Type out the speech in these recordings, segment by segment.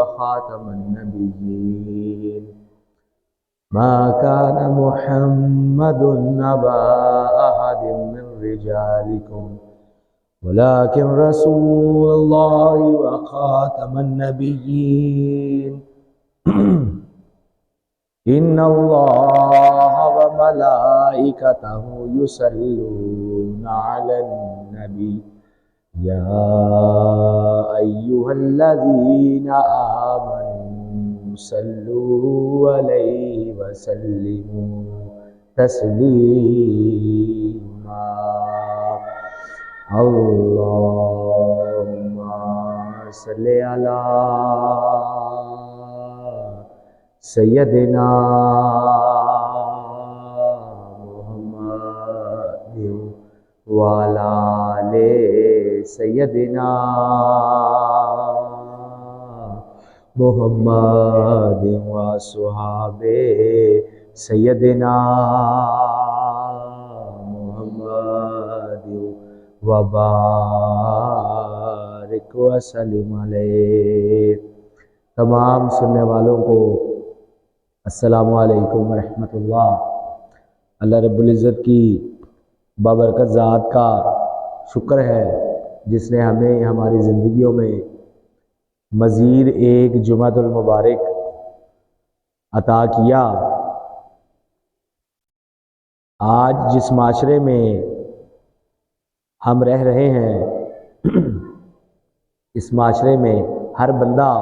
وخاتم النبيين ما كان محمد أبا أحد من رجالكم ولكن رسول الله وخاتم النبيين إن الله وملائكته يصلون على النبي يا أيها الذين آمنوا صلوا عليه وسلموا تسليما اللهم صل على سیدنا محمد وعلى آل سیدنا محمد وصحاب سیدنا محمد وبارک وسلم علیہ۔ تمام سننے والوں کو السلام علیکم ورحمۃ اللہ۔ اللہ رب العزت کی بابرکت ذات کا شکر ہے جس نے ہمیں ہماری زندگیوں میں مزید ایک جمعۃ المبارک عطا کیا۔ آج جس معاشرے میں ہم رہ رہے ہیں اس معاشرے میں ہر بندہ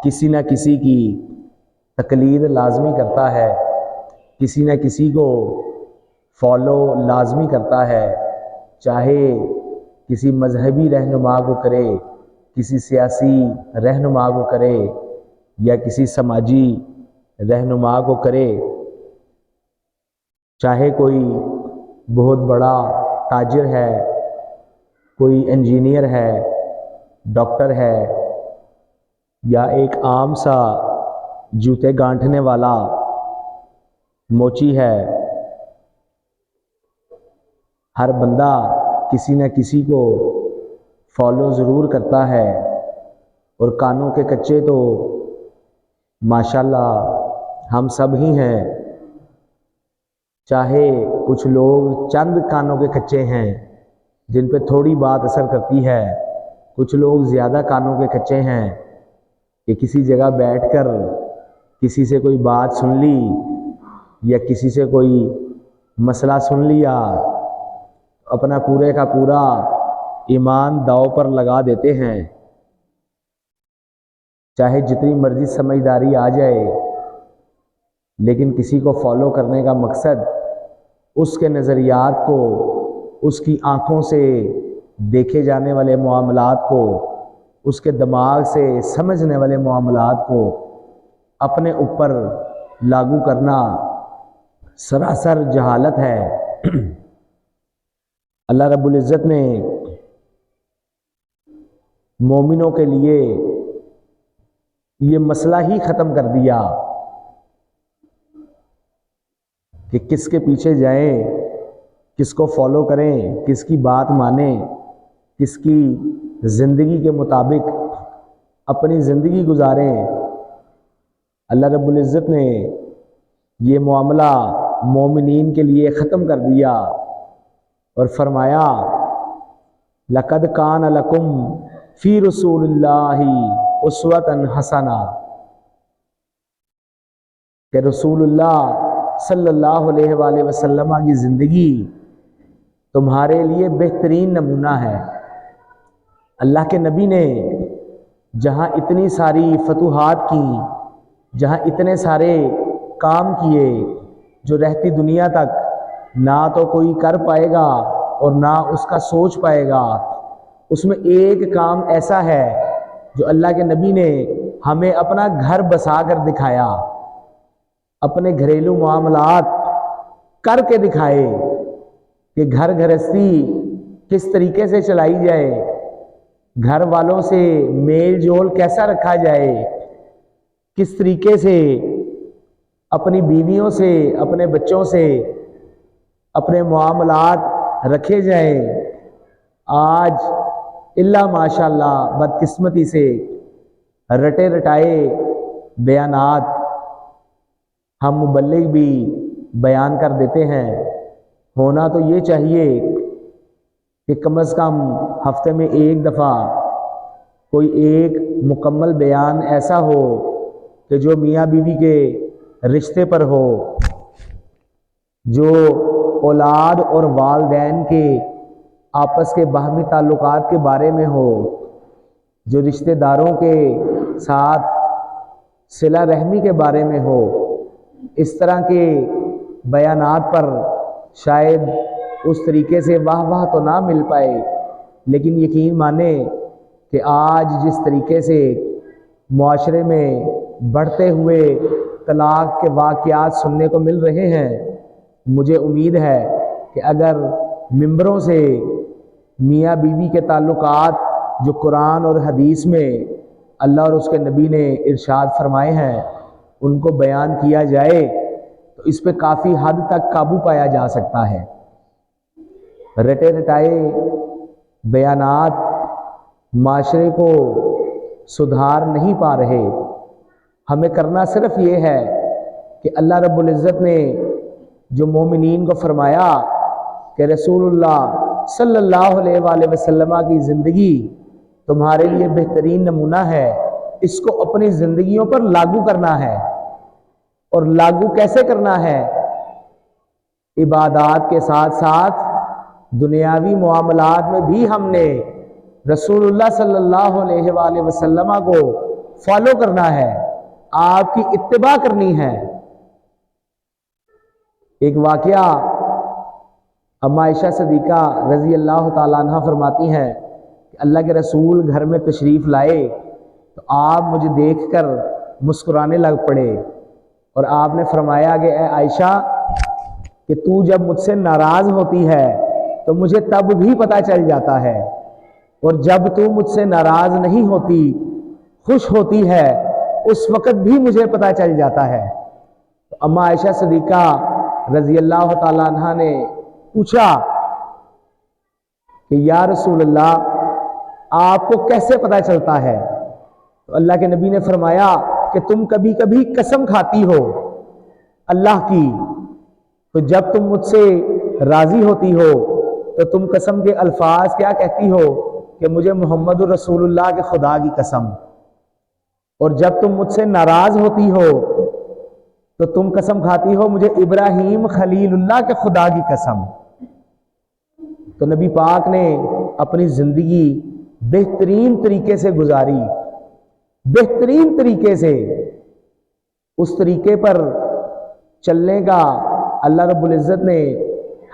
کسی نہ کسی کی تقلید لازمی کرتا ہے، کسی نہ کسی کو فالو لازمی کرتا ہے، چاہے کسی مذہبی رہنما کو کرے، کسی سیاسی رہنما کو کرے یا کسی سماجی رہنما کو کرے، چاہے کوئی بہت بڑا تاجر ہے، کوئی انجینئر ہے، ڈاکٹر ہے، یا ایک عام سا جوتے گانٹھنے والا موچی ہے، ہر بندہ کسی نہ کسی کو فالو ضرور کرتا ہے، اور کانوں کے کچے تو ماشاءاللہ ہم سب ہی ہیں، چاہے کچھ لوگ چند کانوں کے کچے ہیں جن پہ تھوڑی بات اثر کرتی ہے، کچھ لوگ زیادہ کانوں کے کچے ہیں کہ کسی جگہ بیٹھ کر کسی سے کوئی بات سن لی یا کسی سے کوئی مسئلہ سن لیا، اپنا پورے کا پورا ایمان داؤ پر لگا دیتے ہیں، چاہے جتنی مرضی سمجھداری آ جائے، لیکن کسی کو فالو کرنے کا مقصد اس کے نظریات کو، اس کی آنکھوں سے دیکھے جانے والے معاملات کو، اس کے دماغ سے سمجھنے والے معاملات کو اپنے اوپر لاگو کرنا سراسر جہالت ہے۔ اللہ رب العزت نے مومنوں کے لیے یہ مسئلہ ہی ختم کر دیا کہ کس کے پیچھے جائیں، کس کو فالو کریں، کس کی بات مانیں، کس کی زندگی کے مطابق اپنی زندگی گزاریں۔ اللہ رب العزت نے یہ معاملہ مومنین کے لیے ختم کر دیا اور فرمایا لَقَدْ كَانَ لَكُمْ فِي رَسُولِ اللَّهِ أُسْوَةٌ حَسَنَةٌ، کہ رسول اللہ صلی اللہ علیہ وآلہ وسلم کی زندگی تمہارے لیے بہترین نمونہ ہے۔ اللہ کے نبی نے جہاں اتنی ساری فتوحات کی، جہاں اتنے سارے کام کیے جو رہتی دنیا تک نہ تو کوئی کر پائے گا اور نہ اس کا سوچ پائے گا، اس میں ایک کام ایسا ہے جو اللہ کے نبی نے ہمیں اپنا گھر بسا کر دکھایا، اپنے گھریلو معاملات کر کے دکھائے کہ گھر گھرستی کس طریقے سے چلائی جائے، گھر والوں سے میل جول کیسا رکھا جائے، کس طریقے سے اپنی بیویوں سے، اپنے بچوں سے اپنے معاملات رکھے جائیں۔ آج اللہ ماشاءاللہ بدقسمتی سے رٹے رٹائے بیانات ہم مبلغ بھی بیان کر دیتے ہیں۔ ہونا تو یہ چاہیے کہ کم از کم ہفتے میں ایک دفعہ کوئی ایک مکمل بیان ایسا ہو کہ جو میاں بیوی کے رشتے پر ہو، جو اولاد اور والدین کے آپس کے باہمی تعلقات کے بارے میں ہو، جو رشتہ داروں کے ساتھ صلہ رحمی کے بارے میں ہو۔ اس طرح کے بیانات پر شاید اس طریقے سے واہ واہ تو نہ مل پائے، لیکن یقین مانیں کہ آج جس طریقے سے معاشرے میں بڑھتے ہوئے طلاق کے واقعات سننے کو مل رہے ہیں، مجھے امید ہے کہ اگر ممبروں سے میاں بیوی کے تعلقات جو قرآن اور حدیث میں اللہ اور اس کے نبی نے ارشاد فرمائے ہیں ان کو بیان کیا جائے تو اس پہ کافی حد تک قابو پایا جا سکتا ہے۔ رٹے رٹائے بیانات معاشرے کو سدھار نہیں پا رہے۔ ہمیں کرنا صرف یہ ہے کہ اللہ رب العزت نے جو مومنین کو فرمایا کہ رسول اللہ صلی اللہ علیہ وآلہ وسلم کی زندگی تمہارے لیے بہترین نمونہ ہے، اس کو اپنی زندگیوں پر لاگو کرنا ہے۔ اور لاگو کیسے کرنا ہے؟ عبادات کے ساتھ ساتھ دنیاوی معاملات میں بھی ہم نے رسول اللہ صلی اللہ علیہ وآلہ وسلم کو فالو کرنا ہے، آپ کی اتباع کرنی ہے۔ ایک واقعہ اما عائشہ صدیقہ رضی اللہ تعالیٰ عنہ فرماتی ہیں کہ اللہ کے رسول گھر میں تشریف لائے تو آپ مجھے دیکھ کر مسکرانے لگ پڑے، اور آپ نے فرمایا کہ اے عائشہ کہ تو جب مجھ سے ناراض ہوتی ہے تو مجھے تب بھی پتہ چل جاتا ہے، اور جب تو مجھ سے ناراض نہیں ہوتی، خوش ہوتی ہے، اس وقت بھی مجھے پتہ چل جاتا ہے۔ تو اما عائشہ صدیقہ رضی اللہ تعالیٰ عنہ نے پوچھا کہ یا رسول اللہ آپ کو کیسے پتہ چلتا ہے؟ تو اللہ کے نبی نے فرمایا کہ تم کبھی کبھی قسم کھاتی ہو اللہ کی، تو جب تم مجھ سے راضی ہوتی ہو تو تم قسم کے الفاظ کیا کہتی ہو کہ مجھے محمد رسول اللہ کے خدا کی قسم، اور جب تم مجھ سے ناراض ہوتی ہو تو تم قسم کھاتی ہو مجھے ابراہیم خلیل اللہ کے خدا کی قسم۔ تو نبی پاک نے اپنی زندگی بہترین طریقے سے گزاری، بہترین طریقے سے اس طریقے پر چلنے کا اللہ رب العزت نے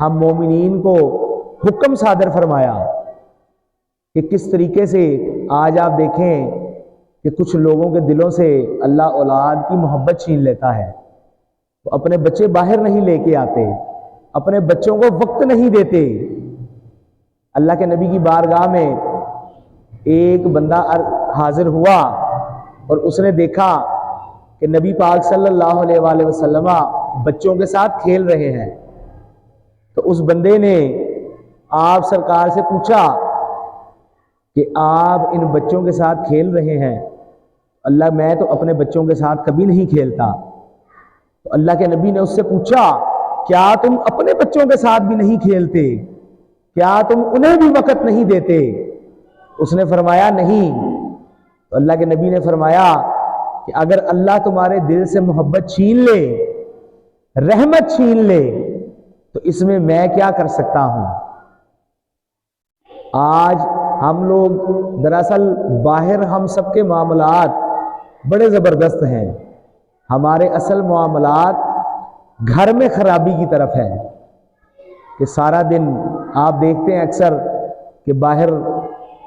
ہم مومنین کو حکم صادر فرمایا کہ کس طریقے سے آج آپ دیکھیں کہ کچھ لوگوں کے دلوں سے اللہ اولاد کی محبت چھین لیتا ہے، وہ اپنے بچے باہر نہیں لے کے آتے، اپنے بچوں کو وقت نہیں دیتے۔ اللہ کے نبی کی بارگاہ میں ایک بندہ حاضر ہوا اور اس نے دیکھا کہ نبی پاک صلی اللہ علیہ وآلہ وسلم بچوں کے ساتھ کھیل رہے ہیں، تو اس بندے نے آپ سرکار سے پوچھا کہ آپ ان بچوں کے ساتھ کھیل رہے ہیں؟ اللہ میں تو اپنے بچوں کے ساتھ کبھی نہیں کھیلتا۔ تو اللہ کے نبی نے اس سے پوچھا کیا تم اپنے بچوں کے ساتھ بھی نہیں کھیلتے؟ کیا تم انہیں بھی وقت نہیں دیتے؟ اس نے فرمایا نہیں۔ تو اللہ کے نبی نے فرمایا کہ اگر اللہ تمہارے دل سے محبت چھین لے، رحمت چھین لے، تو اس میں کیا کر سکتا ہوں؟ آج ہم لوگ دراصل باہر ہم سب کے معاملات بڑے زبردست ہیں، ہمارے اصل معاملات گھر میں خرابی کی طرف ہے کہ سارا دن آپ دیکھتے ہیں اکثر کہ باہر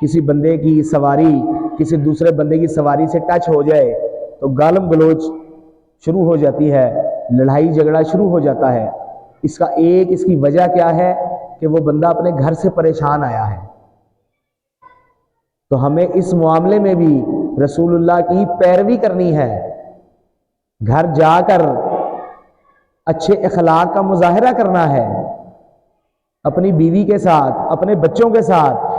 کسی بندے کی سواری کسی دوسرے بندے کی سواری سے ٹچ ہو جائے تو گالم گلوچ شروع ہو جاتی ہے، لڑائی جھگڑا شروع ہو جاتا ہے۔ اس کی وجہ کیا ہے کہ وہ بندہ اپنے گھر سے پریشان آیا ہے۔ تو ہمیں اس معاملے میں بھی رسول اللہ کی پیروی کرنی ہے، گھر جا کر اچھے اخلاق کا مظاہرہ کرنا ہے، اپنی بیوی کے ساتھ، اپنے بچوں کے ساتھ،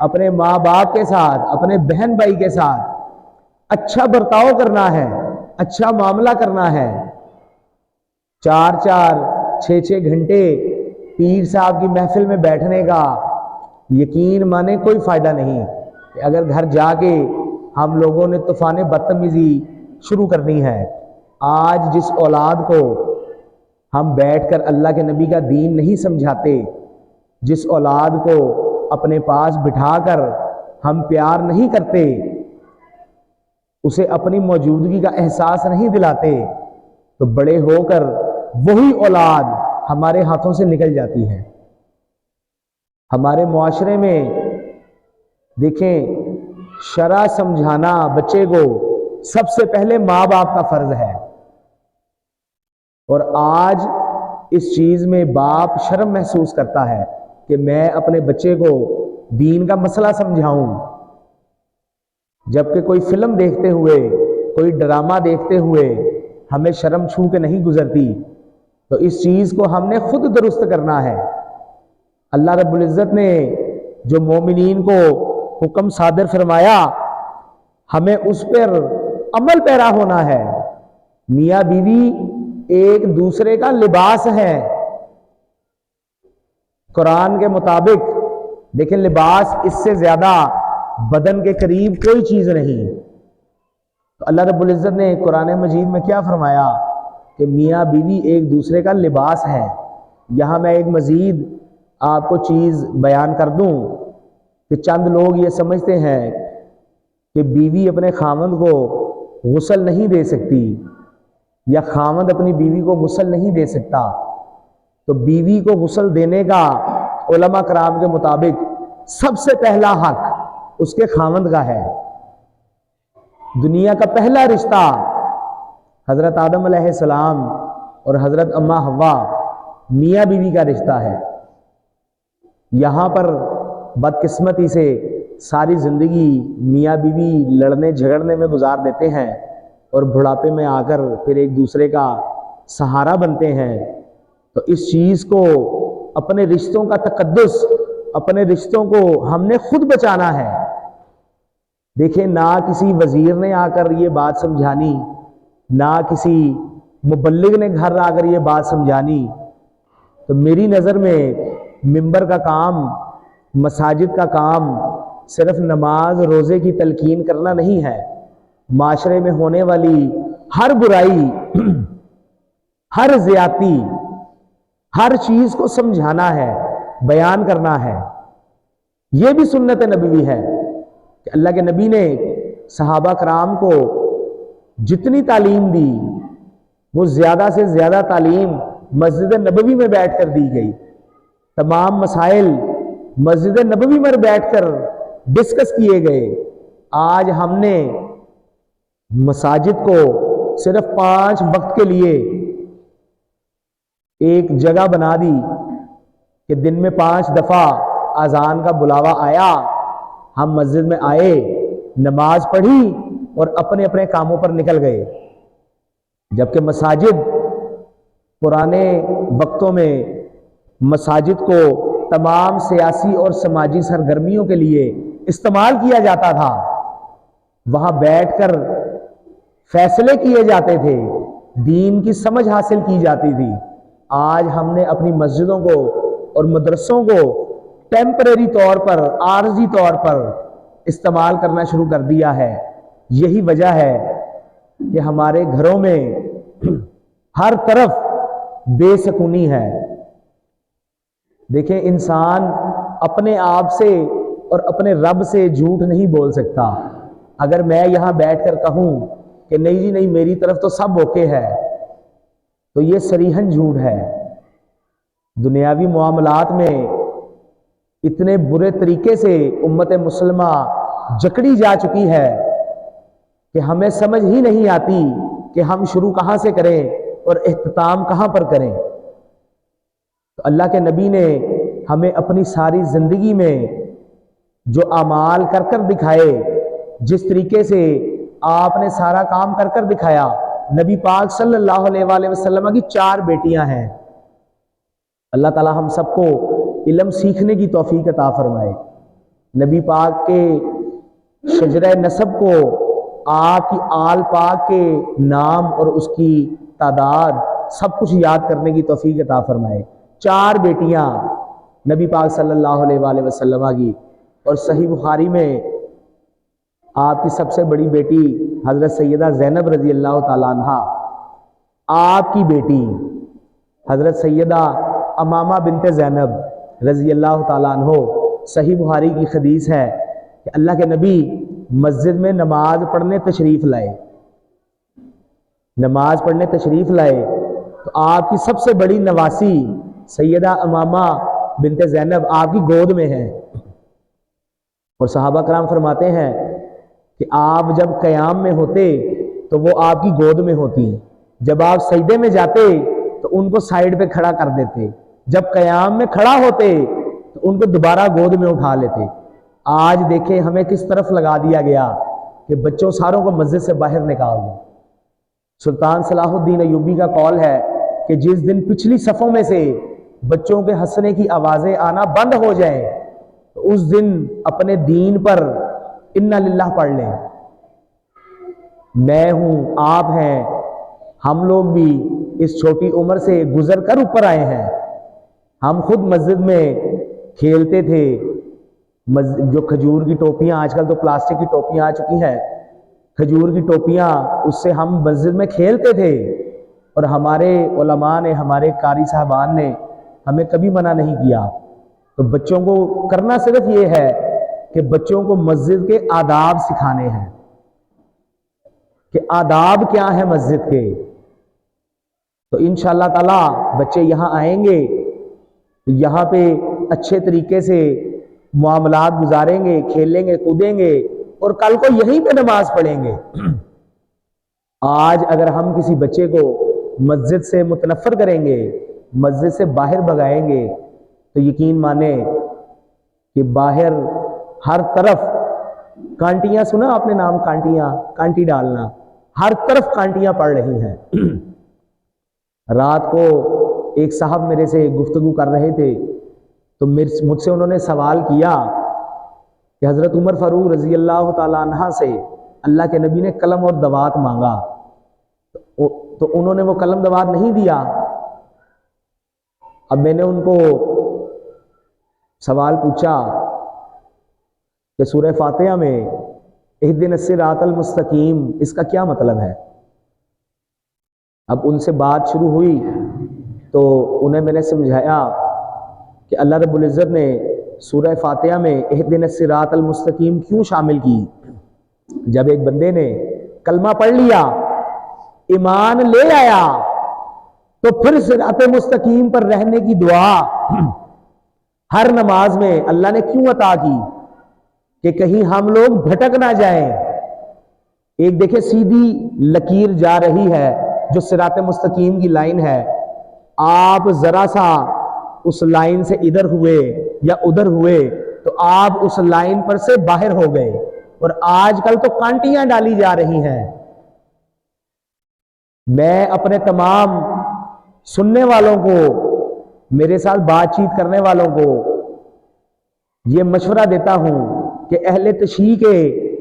اپنے ماں باپ کے ساتھ، اپنے بہن بھائی کے ساتھ اچھا برتاؤ کرنا ہے، اچھا معاملہ کرنا ہے۔ 4 6 گھنٹے پیر صاحب کی محفل میں بیٹھنے کا یقین مانے کوئی فائدہ نہیں کہ اگر گھر جا کے ہم لوگوں نے طوفان بدتمیزی شروع کرنی ہے۔ آج جس اولاد کو ہم بیٹھ کر اللہ کے نبی کا دین نہیں سمجھاتے، جس اولاد کو اپنے پاس بٹھا کر ہم پیار نہیں کرتے، اسے اپنی موجودگی کا احساس نہیں دلاتے، تو بڑے ہو کر وہی اولاد ہمارے ہاتھوں سے نکل جاتی ہے۔ ہمارے معاشرے میں دیکھیں، شرع سمجھانا بچے کو سب سے پہلے ماں باپ کا فرض ہے، اور آج اس چیز میں باپ شرم محسوس کرتا ہے کہ میں اپنے بچے کو دین کا مسئلہ سمجھاؤں، جبکہ کوئی فلم دیکھتے ہوئے، کوئی ڈرامہ دیکھتے ہوئے ہمیں شرم چھو کے نہیں گزرتی، تو اس چیز کو ہم نے خود درست کرنا ہے۔ اللہ رب العزت نے جو مومنین کو حکم صادر فرمایا، ہمیں اس پر عمل پیرا ہونا ہے۔ میاں بیوی ایک دوسرے کا لباس ہے قرآن کے مطابق۔ لیکن لباس اس سے زیادہ بدن کے قریب کوئی چیز نہیں۔ تو اللہ رب العزت نے قرآن مجید میں کیا فرمایا کہ میاں بیوی ایک دوسرے کا لباس ہے۔ یہاں میں ایک مزید آپ کو چیز بیان کر دوں کہ چند لوگ یہ سمجھتے ہیں کہ بیوی اپنے خامند کو غسل نہیں دے سکتی، یا خامند اپنی بیوی کو غسل نہیں دے سکتا۔ تو بیوی کو غسل دینے کا علماء کرام کے مطابق سب سے پہلا حق اس کے خامند کا ہے۔ دنیا کا پہلا رشتہ حضرت آدم علیہ السلام اور حضرت اماں حوا میاں بیوی کا رشتہ ہے۔ یہاں پر بدقسمتی سے ساری زندگی میاں بیوی لڑنے جھگڑنے میں گزار دیتے ہیں، اور بڑھاپے میں آ کر پھر ایک دوسرے کا سہارا بنتے ہیں۔ تو اس چیز کو، اپنے رشتوں کا تقدس، اپنے رشتوں کو ہم نے خود بچانا ہے۔ دیکھیں، نہ کسی وزیر نے آ کر یہ بات سمجھانی، نہ کسی مبلغ نے گھر آ کر یہ بات سمجھانی۔ تو میری نظر میں منبر کا کام، مساجد کا کام صرف نماز روزے کی تلقین کرنا نہیں ہے۔ معاشرے میں ہونے والی ہر برائی، ہر زیادتی، ہر چیز کو سمجھانا ہے، بیان کرنا ہے۔ یہ بھی سنت نبوی ہے کہ اللہ کے نبی نے صحابہ کرام کو جتنی تعلیم دی، وہ زیادہ سے زیادہ تعلیم مسجد نبوی میں بیٹھ کر دی گئی۔ تمام مسائل مسجد نبوی میں بیٹھ کر ڈسکس کیے گئے۔ آج ہم نے مساجد کو صرف 5 وقت کے لیے ایک جگہ بنا دی کہ دن میں 5 دفعہ اذان کا بلاوا آیا، ہم مسجد میں آئے، نماز پڑھی اور اپنے اپنے کاموں پر نکل گئے۔ جبکہ مساجد پرانے وقتوں میں مساجد کو تمام سیاسی اور سماجی سرگرمیوں کے لیے استعمال کیا جاتا تھا، وہاں بیٹھ کر فیصلے کیے جاتے تھے، دین کی سمجھ حاصل کی جاتی تھی۔ آج ہم نے اپنی مسجدوں کو اور مدرسوں کو ٹیمپریری طور پر، عارضی طور پر استعمال کرنا شروع کر دیا ہے۔ یہی وجہ ہے کہ ہمارے گھروں میں ہر طرف بے سکونی ہے۔ دیکھیں، انسان اپنے آپ سے اور اپنے رب سے جھوٹ نہیں بول سکتا۔ اگر میں یہاں بیٹھ کر کہوں کہ نہیں جی نہیں، میری طرف تو سب اوکے ہے، تو یہ صریحاً جھوٹ ہے۔ دنیاوی معاملات میں اتنے برے طریقے سے امت مسلمہ جکڑی جا چکی ہے کہ ہمیں سمجھ ہی نہیں آتی کہ ہم شروع کہاں سے کریں اور اختتام کہاں پر کریں۔ تو اللہ کے نبی نے ہمیں اپنی ساری زندگی میں جو اعمال کر کر دکھائے، جس طریقے سے آپ نے سارا کام کر کر دکھایا۔ نبی پاک صلی اللہ علیہ وآلہ وسلم کی 4 بیٹیاں ہیں۔ اللہ تعالی ہم سب کو علم سیکھنے کی توفیق عطا فرمائے۔ نبی پاک کے شجرہ نسب کو آپ کی آل پاک کے نام اور اس کی تعداد سب کچھ یاد کرنے کی توفیق عطا فرمائے۔ 4 بیٹیاں نبی پاک صلی اللہ علیہ وآلہ وسلم کی، اور صحیح بخاری میں آپ کی سب سے بڑی بیٹی حضرت سیدہ زینب رضی اللہ تعالیٰ عنہ، آپ کی بیٹی حضرت سیدہ امامہ بنت زینب رضی اللہ تعالیٰ عنہ، صحیح بخاری کی حدیث ہے کہ اللہ کے نبی مسجد میں نماز پڑھنے تشریف لائے، نماز پڑھنے تشریف لائے تو آپ کی سب سے بڑی نواسی سیدہ امامہ بنت زینب آپ کی گود میں ہے، اور صحابہ کرام فرماتے ہیں کہ آپ جب قیام میں ہوتے تو وہ آپ کی گود میں ہوتی، جب آپ سجدے میں جاتے تو ان کو سائیڈ پہ کھڑا کر دیتے، جب قیام میں کھڑا ہوتے تو ان کو دوبارہ گود میں اٹھا لیتے۔ آج دیکھیں ہمیں کس طرف لگا دیا گیا کہ بچوں ساروں کو مسجد سے باہر نکال دو۔ سلطان صلاح الدین ایوبی کا قول ہے کہ جس دن پچھلی صفوں میں سے بچوں کے ہنسنے کی آوازیں آنا بند ہو جائیں تو اس دن اپنے دین پر انا للہ پڑھ لیں۔ میں ہوں، آپ ہیں، ہم لوگ بھی اس چھوٹی عمر سے گزر کر اوپر آئے ہیں۔ ہم خود مسجد میں کھیلتے تھے، جو کھجور کی ٹوپیاں، آج کل تو پلاسٹک کی ٹوپیاں آ چکی ہیں، کھجور کی ٹوپیاں، اس سے ہم مسجد میں کھیلتے تھے، اور ہمارے علماء نے، ہمارے قاری صاحبان نے ہمیں کبھی منع نہیں کیا۔ تو بچوں کو کرنا صرف یہ ہے کہ بچوں کو مسجد کے آداب سکھانے ہیں کہ آداب کیا ہیں مسجد کے۔ تو انشاءاللہ تعالی بچے یہاں آئیں گے، یہاں پہ اچھے طریقے سے معاملات گزاریں گے، کھیلیں گے، کودیں گے، اور کل کو یہیں پہ نماز پڑھیں گے۔ آج اگر ہم کسی بچے کو مسجد سے متنفر کریں گے، مسجد سے باہر بھگائیں گے، تو یقین مانیں کہ باہر ہر طرف کانٹیاں، سنا آپ نے نام کانٹیاں، کانٹی ڈالنا، ہر طرف کانٹیاں پڑ رہی ہیں۔ رات کو ایک صاحب میرے سے گفتگو کر رہے تھے تو مجھ سے انہوں نے سوال کیا کہ حضرت عمر فاروق رضی اللہ تعالیٰ عنہ سے اللہ کے نبی نے قلم اور دوات مانگا، تو انہوں نے وہ قلم دوات نہیں دیا۔ اب میں نے ان کو سوال پوچھا کہ سورہ فاتحہ میں اہدنا الصراط المستقیم، اس کا کیا مطلب ہے؟ اب ان سے بات شروع ہوئی تو انہیں میں نے سمجھایا کہ اللہ رب العزت نے سورہ فاتحہ میں اہدنا الصراط المستقیم کیوں شامل کی۔ جب ایک بندے نے کلمہ پڑھ لیا، ایمان لے آیا، تو پھر صراط مستقیم پر رہنے کی دعا ہر نماز میں اللہ نے کیوں عطا کی کہ کہیں ہم لوگ بھٹک نہ جائیں۔ ایک دیکھیں سیدھی لکیر جا رہی ہے جو صراط مستقیم کی لائن ہے، آپ ذرا سا اس لائن سے ادھر ہوئے یا ادھر ہوئے تو آپ اس لائن پر سے باہر ہو گئے، اور آج کل تو کانٹیاں ڈالی جا رہی ہیں۔ میں اپنے تمام سننے والوں کو، میرے ساتھ بات چیت کرنے والوں کو یہ مشورہ دیتا ہوں کہ اہل تشیع کے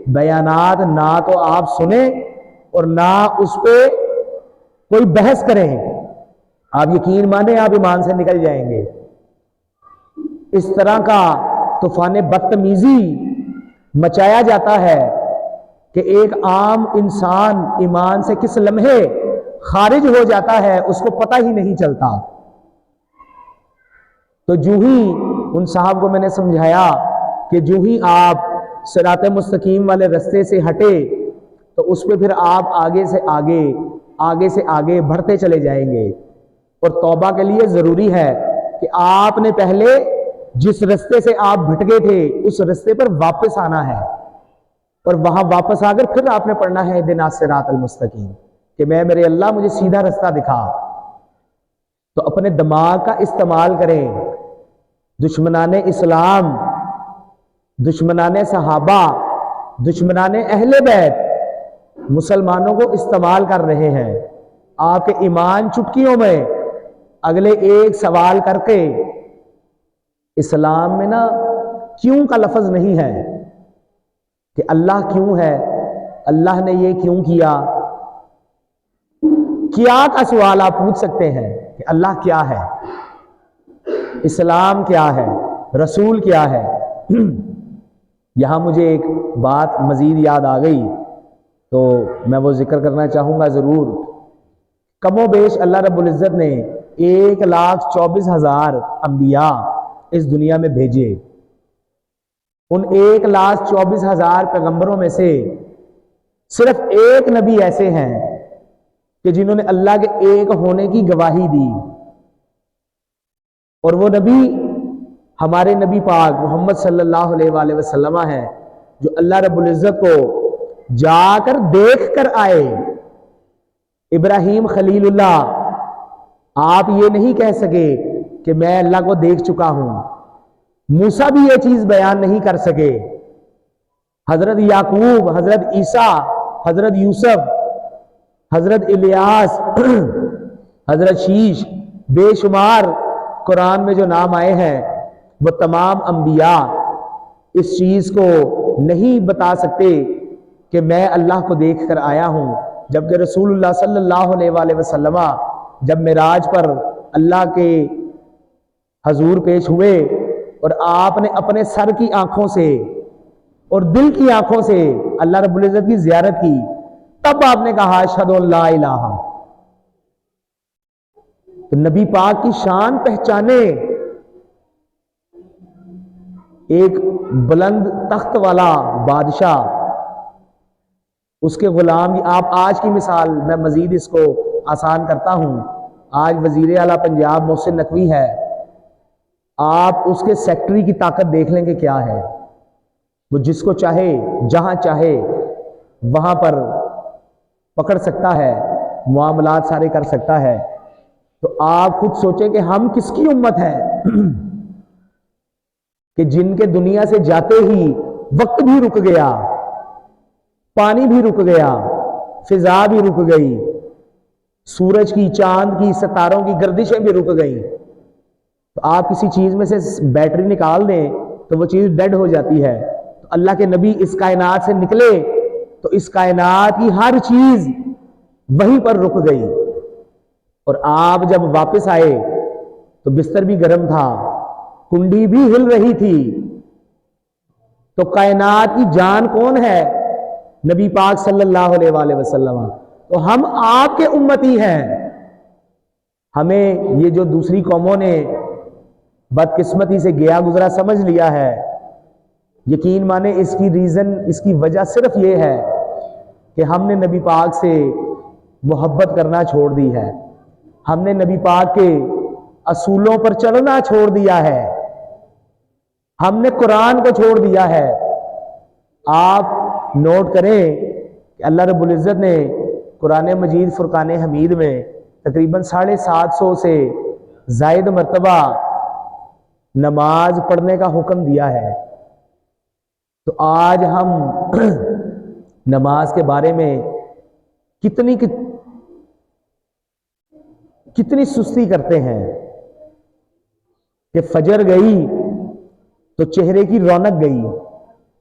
بیانات نہ تو آپ سنیں اور نہ اس پہ کوئی بحث کریں۔ آپ یقین مانیں آپ ایمان سے نکل جائیں گے۔ اس طرح کا طوفان بدتمیزی مچایا جاتا ہے کہ ایک عام انسان ایمان سے کس لمحے خارج ہو جاتا ہے اس کو پتہ ہی نہیں چلتا۔ تو جو ہی ان صاحب کو میں نے سمجھایا کہ جو ہی آپ صراط مستقیم والے رستے سے ہٹے تو اس پہ پھر آپ آگے سے آگے بڑھتے چلے جائیں گے، اور توبہ کے لیے ضروری ہے کہ آپ نے پہلے جس رستے سے آپ بھٹکے تھے اس رستے پر واپس آنا ہے، اور وہاں واپس آ کر پھر آپ نے پڑھنا ہے اہدنا الصراط المستقیم کہ میں میرے اللہ مجھے سیدھا رستہ دکھا۔ تو اپنے دماغ کا استعمال کریں۔ دشمنان اسلام، دشمنان صحابہ، دشمنان اہل بیت مسلمانوں کو استعمال کر رہے ہیں۔ آپ کے ایمان چٹکیوں میں اگلے ایک سوال کر کے، اسلام میں نا کیوں کا لفظ نہیں ہے کہ اللہ کیوں ہے، اللہ نے یہ کیوں کیا؟ کیا کا سوال آپ پوچھ سکتے ہیں کہ اللہ کیا ہے، اسلام کیا ہے، رسول کیا ہے۔ یہاں مجھے ایک بات مزید یاد آ گئی تو میں وہ ذکر کرنا چاہوں گا ضرور۔ کم و بیش اللہ رب العزت نے 1,24,000 انبیاء اس دنیا میں بھیجے۔ ان 1,24,000 پیغمبروں میں سے صرف ایک نبی ایسے ہیں کہ جنہوں نے اللہ کے ایک ہونے کی گواہی دی، اور وہ نبی ہمارے نبی پاک محمد صلی اللہ علیہ وآلہ وسلم ہیں، جو اللہ رب العزت کو جا کر دیکھ کر آئے۔ ابراہیم خلیل اللہ، آپ یہ نہیں کہہ سکے کہ میں اللہ کو دیکھ چکا ہوں۔ موسیٰ بھی یہ چیز بیان نہیں کر سکے۔ حضرت یعقوب، حضرت عیسیٰ، حضرت یوسف، حضرت الیاس، حضرت شیش، بے شمار قرآن میں جو نام آئے ہیں وہ تمام انبیاء اس چیز کو نہیں بتا سکتے کہ میں اللہ کو دیکھ کر آیا ہوں، جبکہ رسول اللہ صلی اللہ علیہ وآلہ وسلم جب معراج پر اللہ کے حضور پیش ہوئے اور آپ نے اپنے سر کی آنکھوں سے اور دل کی آنکھوں سے اللہ رب العزت کی زیارت کی، تب آپ نے کہا اشہد ان لا الہ۔ تو نبی پاک کی شان پہچانے، ایک بلند تخت والا بادشاہ، اس کے غلام کی آپ آج کی مثال میں مزید اس کو آسان کرتا ہوں۔ آج وزیر اعلیٰ پنجاب محسن نقوی ہے، آپ اس کے سیکٹری کی طاقت دیکھ لیں کہ کیا ہے۔ وہ جس کو چاہے جہاں چاہے وہاں پر پکڑ سکتا ہے، معاملات سارے کر سکتا ہے۔ تو آپ خود سوچیں کہ ہم کس کی امت ہے کہ جن کے دنیا سے جاتے ہی وقت بھی رک گیا، پانی بھی رک گیا، فضا بھی رک گئی، سورج کی، چاند کی، ستاروں کی گردشیں بھی رک گئیں۔ تو آپ کسی چیز میں سے بیٹری نکال دیں تو وہ چیز ڈیڈ ہو جاتی ہے۔ تو اللہ کے نبی اس کائنات سے نکلے تو اس کائنات کی ہر چیز وہیں پر رک گئی، اور آپ جب واپس آئے تو بستر بھی گرم تھا، کنڈی بھی ہل رہی تھی۔ تو کائنات کی جان کون ہے؟ نبی پاک صلی اللہ علیہ وآلہ وسلم۔ تو ہم آپ کے امتی ہیں۔ ہمیں یہ جو دوسری قوموں نے بدقسمتی سے گیا گزرا سمجھ لیا ہے، یقین مانے اس کی ریزن، اس کی وجہ صرف یہ ہے کہ ہم نے نبی پاک سے محبت کرنا چھوڑ دی ہے، ہم نے نبی پاک کے اصولوں پر چلنا چھوڑ دیا ہے، ہم نے قرآن کو چھوڑ دیا ہے۔ آپ نوٹ کریں کہ اللہ رب العزت نے قرآن مجید فرقان حمید میں تقریباً 750 سے زائد مرتبہ نماز پڑھنے کا حکم دیا ہے۔ تو آج ہم نماز کے بارے میں کتنی سستی کرتے ہیں کہ فجر گئی تو چہرے کی رونق گئی۔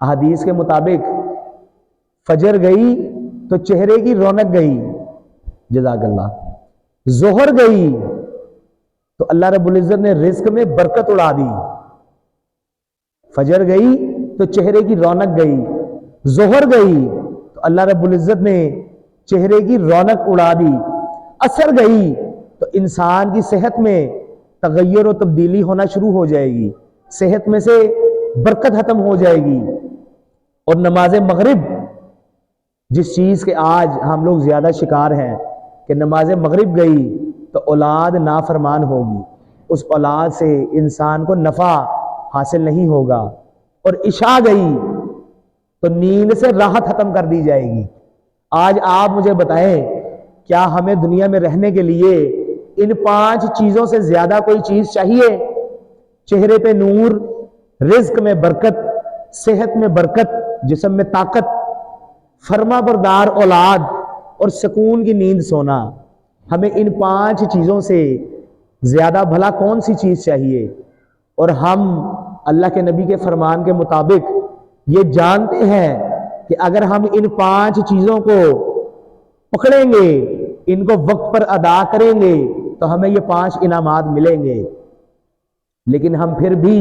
احادیث کے مطابق فجر گئی تو چہرے کی رونق گئی، جزاک اللہ۔ ظہر گئی تو اللہ رب العزت نے رزق میں برکت اڑا دی۔ فجر گئی تو چہرے کی رونق گئی، ظہر گئی تو اللہ رب العزت نے چہرے کی رونق اڑا دی، عصر گئی تو انسان کی صحت میں تغیر و تبدیلی ہونا شروع ہو جائے گی، صحت میں سے برکت ختم ہو جائے گی۔ اور نماز مغرب، جس چیز کے آج ہم لوگ زیادہ شکار ہیں کہ نماز مغرب گئی تو اولاد نافرمان ہوگی، اس اولاد سے انسان کو نفع حاصل نہیں ہوگا۔ اور عشاء گئی تو نیند سے راحت ختم کر دی جائے گی۔ آج آپ مجھے بتائیں، کیا ہمیں دنیا میں رہنے کے لیے ان 5 چیزوں سے زیادہ کوئی چیز چاہیے؟ چہرے پہ نور، رزق میں برکت، صحت میں برکت، جسم میں طاقت، فرما بردار اولاد اور سکون کی نیند سونا۔ ہمیں ان 5 چیزوں سے زیادہ بھلا کون سی چیز چاہیے؟ اور ہم اللہ کے نبی کے فرمان کے مطابق یہ جانتے ہیں کہ اگر ہم ان 5 چیزوں کو پکڑیں گے، ان کو وقت پر ادا کریں گے تو ہمیں یہ 5 انعامات ملیں گے، لیکن ہم پھر بھی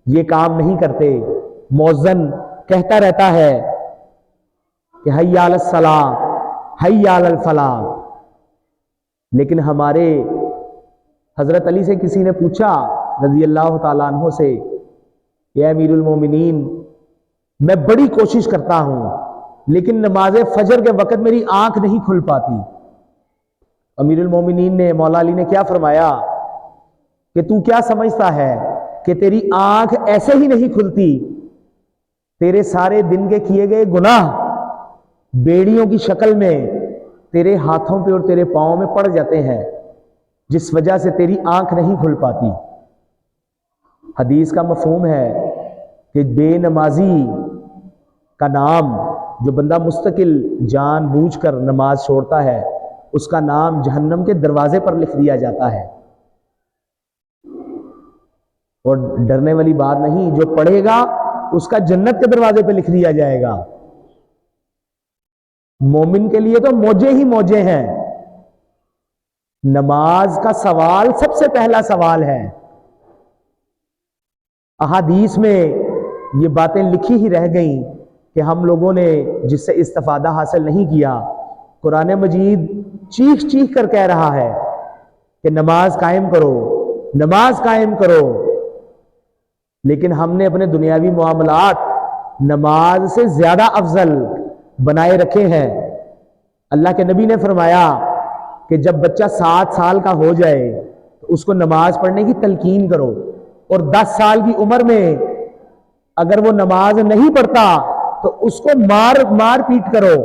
یہ کام نہیں کرتے۔ مؤذن کہتا رہتا ہے کہ حی علی الصلاۃ، حی علی الفلاح، لیکن ہمارے حضرت علی سے کسی نے پوچھا رضی اللہ تعالیٰ عنہ سے، یا امیر المومنین میں بڑی کوشش کرتا ہوں لیکن نماز فجر کے وقت میری آنکھ نہیں کھل پاتی۔ امیر المومنین نے، مولا علی نے کیا فرمایا کہ تو کیا سمجھتا ہے کہ تیری آنکھ ایسے ہی نہیں کھلتی، تیرے سارے دن کے کیے گئے گناہ بیڑیوں کی شکل میں تیرے ہاتھوں پہ اور تیرے پاؤں میں پڑ جاتے ہیں، جس وجہ سے تیری آنکھ نہیں کھل پاتی۔ حدیث کا مفہوم ہے کہ بے نمازی کا نام، جو بندہ مستقل جان بوجھ کر نماز چھوڑتا ہے، اس کا نام جہنم کے دروازے پر لکھ دیا جاتا ہے۔ اور ڈرنے والی بات نہیں، جو پڑھے گا اس کا جنت کے دروازے پہ لکھ دیا جائے گا۔ مومن کے لیے تو موجیں ہی موجیں ہیں۔ نماز کا سوال سب سے پہلا سوال ہے۔ احادیث میں یہ باتیں لکھی ہی رہ گئیں کہ ہم لوگوں نے جس سے استفادہ حاصل نہیں کیا۔ قرآن مجید چیخ چیخ کر کہہ رہا ہے کہ نماز قائم کرو، نماز قائم کرو، لیکن ہم نے اپنے دنیاوی معاملات نماز سے زیادہ افضل بنائے رکھے ہیں۔ اللہ کے نبی نے فرمایا کہ جب بچہ 7 سال کا ہو جائے تو اس کو نماز پڑھنے کی تلقین کرو، اور 10 سال کی عمر میں اگر وہ نماز نہیں پڑھتا تو اس کو مار پیٹ کرو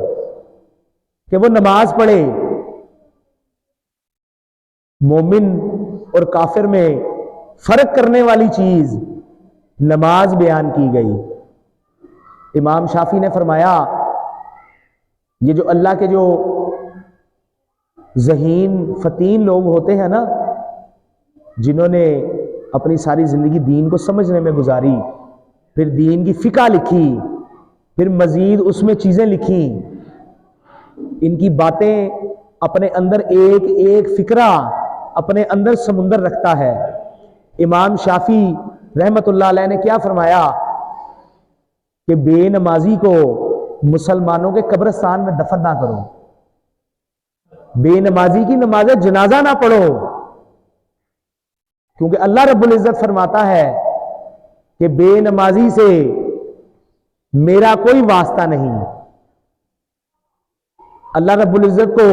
کہ وہ نماز پڑھے۔ مومن اور کافر میں فرق کرنے والی چیز نماز بیان کی گئی۔ امام شافعی نے فرمایا یہ جو اللہ کے جو ذہین فتین لوگ ہوتے ہیں نا، جنہوں نے اپنی ساری زندگی دین کو سمجھنے میں گزاری، پھر دین کی فقہ لکھی، پھر مزید اس میں چیزیں لکھی، ان کی باتیں اپنے اندر ایک ایک فکرہ اپنے اندر سمندر رکھتا ہے۔ امام شافعی رحمت اللہ علیہ نے کیا فرمایا کہ بے نمازی کو مسلمانوں کے قبرستان میں دفن نہ کرو، بے نمازی کی نماز جنازہ نہ پڑھو، کیونکہ اللہ رب العزت فرماتا ہے کہ بے نمازی سے میرا کوئی واسطہ نہیں۔ اللہ رب العزت کو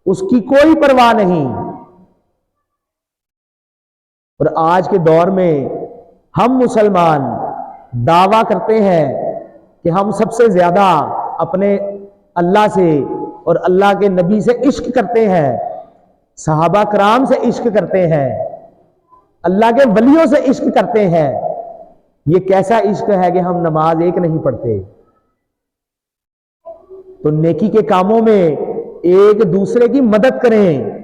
اس کی کوئی پرواہ نہیں۔ اور آج کے دور میں ہم مسلمان دعویٰ کرتے ہیں کہ ہم سب سے زیادہ اپنے اللہ سے اور اللہ کے نبی سے عشق کرتے ہیں، صحابہ کرام سے عشق کرتے ہیں، اللہ کے ولیوں سے عشق کرتے ہیں۔ یہ کیسا عشق ہے کہ ہم نماز ایک نہیں پڑھتے؟ تو نیکی کے کاموں میں ایک دوسرے کی مدد کریں۔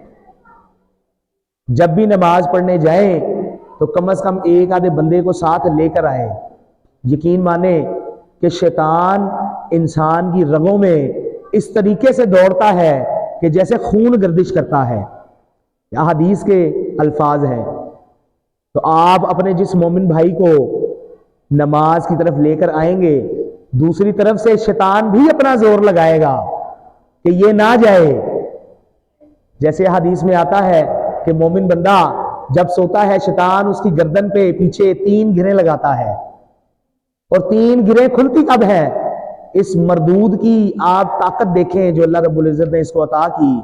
جب بھی نماز پڑھنے جائیں تو کم از کم ایک آدھے بندے کو ساتھ لے کر آئیں۔ یقین مانیں کہ شیطان انسان کی رگوں میں اس طریقے سے دوڑتا ہے کہ جیسے خون گردش کرتا ہے۔ یہ حدیث کے الفاظ ہیں۔ تو آپ اپنے جس مومن بھائی کو نماز کی طرف لے کر آئیں گے، دوسری طرف سے شیطان بھی اپنا زور لگائے گا کہ یہ نہ جائے۔ جیسے حدیث میں آتا ہے کہ مومن بندہ جب سوتا ہے، شیطان اس کی گردن پہ پیچھے 3 گرہیں لگاتا ہے، اور 3 گرہیں کھلتی کب ہے؟ اس مردود کی آپ طاقت دیکھیں جو اللہ رب العزت نے اس کو عطا کی،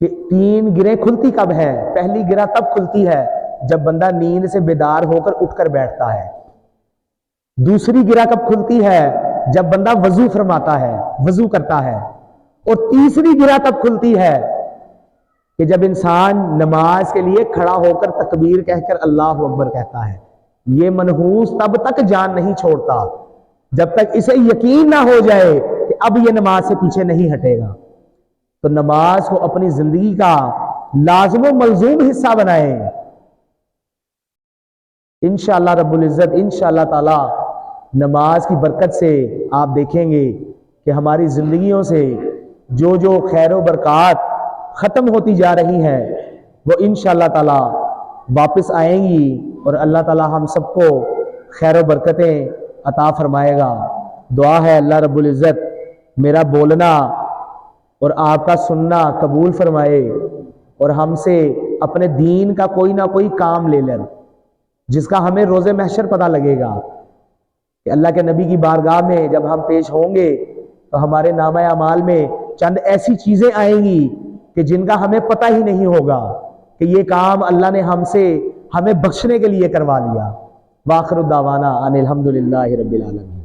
کہ 3 گرہیں کھلتی کب ہے؟ پہلی گرہ تب کھلتی ہے جب بندہ نیند سے بیدار ہو کر اٹھ کر بیٹھتا ہے۔ دوسری گرہ کب کھلتی ہے؟ جب بندہ وضو فرماتا ہے، وضو کرتا ہے۔ اور تیسری گرہ تب کھلتی ہے کہ جب انسان نماز کے لیے کھڑا ہو کر تکبیر کہہ کر اللہ اکبر کہتا ہے۔ یہ منحوس تب تک جان نہیں چھوڑتا جب تک اسے یقین نہ ہو جائے کہ اب یہ نماز سے پیچھے نہیں ہٹے گا۔ تو نماز کو اپنی زندگی کا لازم و ملزوم حصہ بنائیں۔ انشاءاللہ رب العزت انشاءاللہ تعالی نماز کی برکت سے آپ دیکھیں گے کہ ہماری زندگیوں سے جو خیر و برکات ختم ہوتی جا رہی ہیں وہ انشاءاللہ تعالی واپس آئیں گی، اور اللہ تعالی ہم سب کو خیر و برکتیں عطا فرمائے گا۔ دعا ہے اللہ رب العزت میرا بولنا اور آپ کا سننا قبول فرمائے، اور ہم سے اپنے دین کا کوئی نہ کوئی کام لے لیں جس کا ہمیں روز محشر پتہ لگے گا کہ اللہ کے نبی کی بارگاہ میں جب ہم پیش ہوں گے تو ہمارے نامہ اعمال میں چند ایسی چیزیں آئیں گی کہ جن کا ہمیں پتہ ہی نہیں ہوگا کہ یہ کام اللہ نے ہمیں بخشنے کے لیے کروا لیا۔ وآخر الدعوانا ان الحمدللہ رب العالمین۔